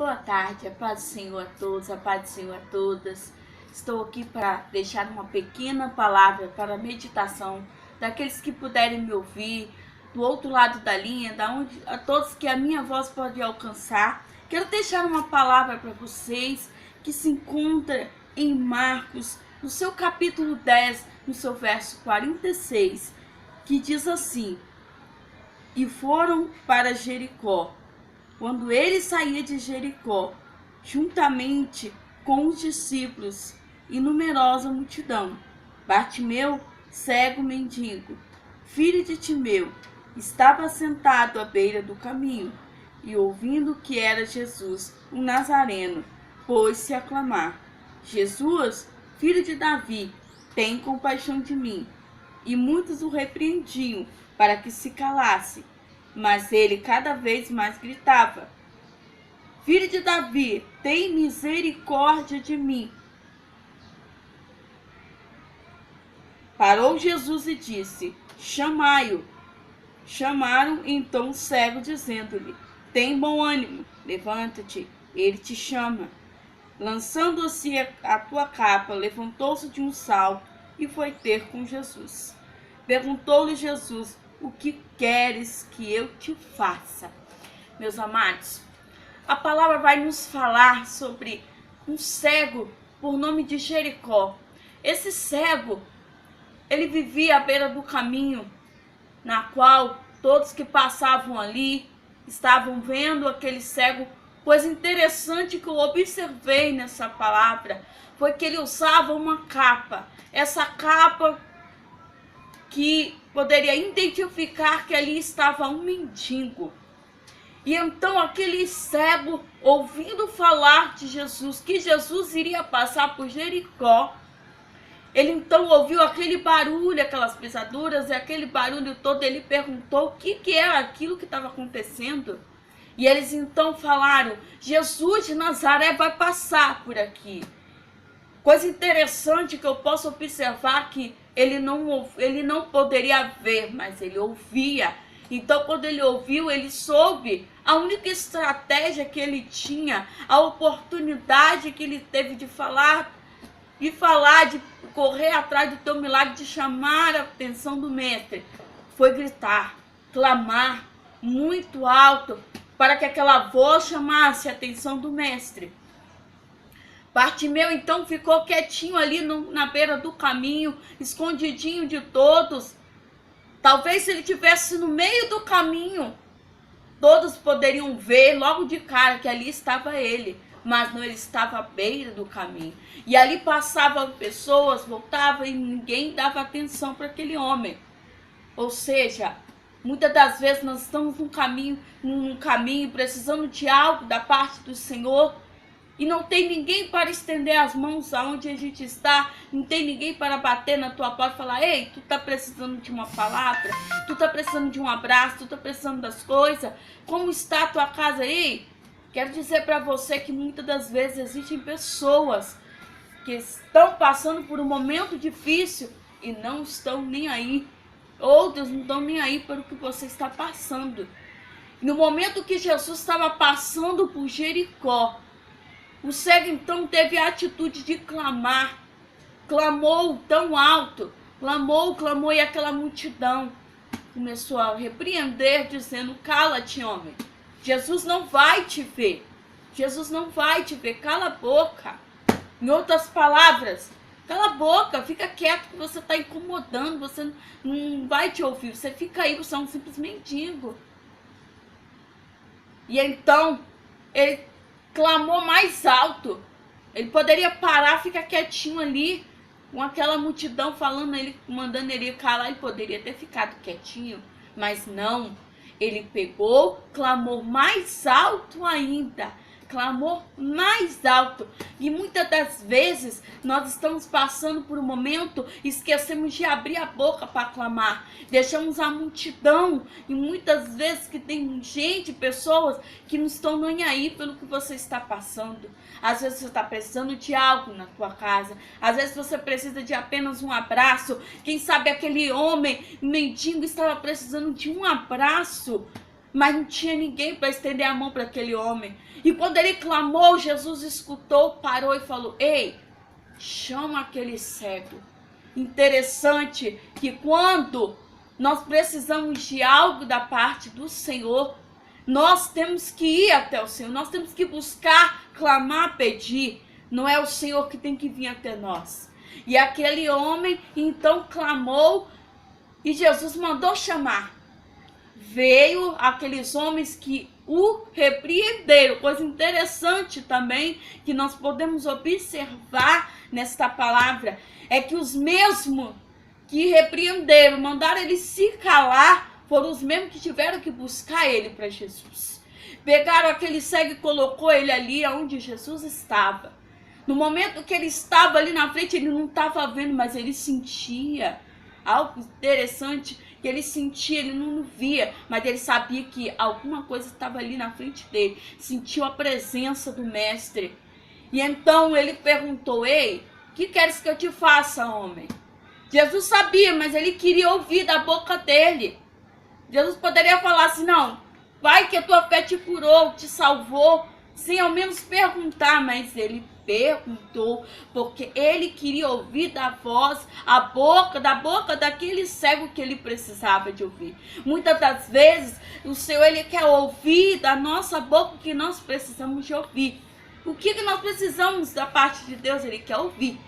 Boa tarde, a paz do Senhor a todos, a paz do Senhor a todas. Estou aqui para deixar uma pequena palavra para a meditação daqueles que puderem me ouvir do outro lado da linha, a todos que a minha voz pode alcançar. Quero deixar uma palavra para vocês que se encontra em Marcos, no seu capítulo 10, no seu verso 46, que diz assim: E foram para Jericó. Quando ele saía de Jericó, juntamente com os discípulos e numerosa multidão, Bartimeu, cego mendigo, filho de Timeu, estava sentado à beira do caminho, e ouvindo que era Jesus, o Nazareno, pôs-se a clamar: Jesus, filho de Davi, tem compaixão de mim. E muitos o repreendiam para que se calasse. Mas ele cada vez mais gritava: Filho de Davi, tem misericórdia de mim. Parou Jesus e disse: Chamai-o. Chamaram então o cego, dizendo-lhe: Tem bom ânimo, levanta-te, ele te chama. Lançando-se a tua capa, levantou-se de um salto e foi ter com Jesus. Perguntou-lhe Jesus: O que queres que eu te faça? Meus amados, a palavra vai nos falar sobre um cego por nome de Jericó. Esse cego, ele vivia à beira do caminho, na qual todos que passavam ali estavam vendo aquele cego. Coisa interessante que eu observei nessa palavra foi que ele usava uma capa. Essa capa que poderia identificar que ali estava um mendigo. E então aquele cego, ouvindo falar de Jesus, que Jesus iria passar por Jericó, ele então ouviu aquele barulho, aquelas pisaduras e aquele barulho todo. Ele perguntou o que era aquilo que estava acontecendo. E eles então falaram: Jesus de Nazaré vai passar por aqui. Coisa interessante que eu posso observar que ele não poderia ver, mas ele ouvia. Então, quando ele ouviu, ele soube a única estratégia que ele tinha, a oportunidade que ele teve de falar, de correr atrás do teu milagre, de chamar a atenção do mestre, foi gritar, clamar muito alto, para que aquela voz chamasse a atenção do mestre. Bartimeu então ficou quietinho ali na beira do caminho, escondidinho de todos. Talvez se ele estivesse no meio do caminho, todos poderiam ver logo de cara que ali estava ele. Mas não, ele estava à beira do caminho. E ali passavam pessoas, voltavam e ninguém dava atenção para aquele homem. Ou seja, muitas das vezes nós estamos num caminho precisando de algo da parte do Senhor, e não tem ninguém para estender as mãos aonde a gente está, não tem ninguém para bater na tua porta e falar: Ei, tu está precisando de uma palavra, tu está precisando de um abraço, tu está precisando das coisas, como está a tua casa aí? Quero dizer para você que muitas das vezes existem pessoas que estão passando por um momento difícil e não estão nem aí. Outros não estão nem aí pelo que você está passando. No momento que Jesus estava passando por Jericó, o cego então teve a atitude de clamar. Clamou tão alto, clamou, e aquela multidão começou a repreender, dizendo: Cala-te, homem, Jesus não vai te ver. Jesus não vai te ver, cala a boca. Em outras palavras, cala a boca, fica quieto que você está incomodando, você não vai te ouvir, você fica aí, você é um simples mendigo. E então, ele clamou mais alto. Ele poderia parar, ficar quietinho ali, com aquela multidão falando, mandando ele calar, ele poderia ter ficado quietinho, mas não. Ele pegou, clamou mais alto ainda. Clamou mais alto. E muitas das vezes nós estamos passando por um momento e esquecemos de abrir a boca para clamar. Deixamos a multidão. E muitas vezes que tem gente, pessoas que não estão nem aí pelo que você está passando. Às vezes você está precisando de algo na tua casa. Às vezes você precisa de apenas um abraço. Quem sabe aquele homem mendigo estava precisando de um abraço. mas não tinha ninguém para estender a mão para aquele homem. E quando ele clamou, Jesus escutou, parou e falou: ei, chama aquele cego. Interessante que quando nós precisamos de algo da parte do Senhor, nós temos que ir até o Senhor, nós temos que buscar, clamar, pedir. Não é o Senhor que tem que vir até nós. E aquele homem então clamou e Jesus mandou chamar. Veio aqueles homens que o repreenderam. Coisa interessante também que nós podemos observar nesta palavra é que os mesmos que repreenderam, mandaram ele se calar, foram os mesmos que tiveram que buscar ele para Jesus. Pegaram aquele cego e colocou ele ali onde Jesus estava. No momento que ele estava ali na frente, ele não estava vendo, mas ele sentia algo interessante, que ele sentia, ele não via, mas ele sabia que alguma coisa estava ali na frente dele. Sentiu a presença do mestre. E então ele perguntou: ei, o que queres que eu te faça, homem? Jesus sabia, mas ele queria ouvir da boca dele. Jesus poderia falar assim: não, vai que a tua fé te curou, te salvou, sem ao menos perguntar, mas ele perguntou, porque ele queria ouvir da voz, da boca daquele cego que ele precisava de ouvir. Muitas das vezes, o Senhor, ele quer ouvir da nossa boca o que nós precisamos de ouvir. O que nós precisamos da parte de Deus, ele quer ouvir.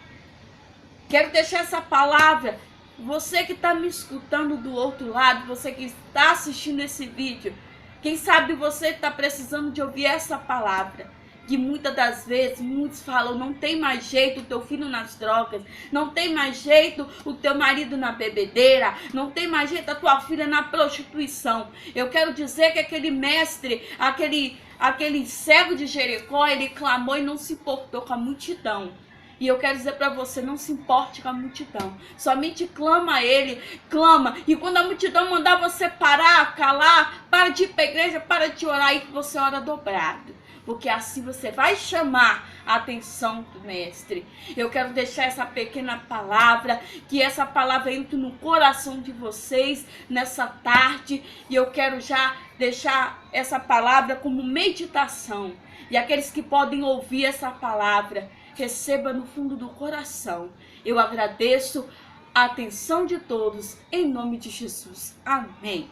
Quero deixar essa palavra, você que está me escutando do outro lado, você que está assistindo esse vídeo, quem sabe você está precisando de ouvir essa palavra. Que muitas das vezes, muitos falam: não tem mais jeito o teu filho nas drogas, não tem mais jeito o teu marido na bebedeira, não tem mais jeito a tua filha na prostituição. Eu quero dizer que aquele mestre, aquele cego de Jericó, ele clamou e não se importou com a multidão. E eu quero dizer para você: não se importe com a multidão. Somente clama a ele, clama. E quando a multidão mandar você parar, calar, para de ir para a igreja, para de orar, e que você ora dobrado. Porque assim você vai chamar a atenção do mestre. Eu quero deixar essa pequena palavra, que essa palavra entre no coração de vocês nessa tarde. E eu quero já deixar essa palavra como meditação. E aqueles que podem ouvir essa palavra, receba no fundo do coração. Eu agradeço a atenção de todos, em nome de Jesus. Amém.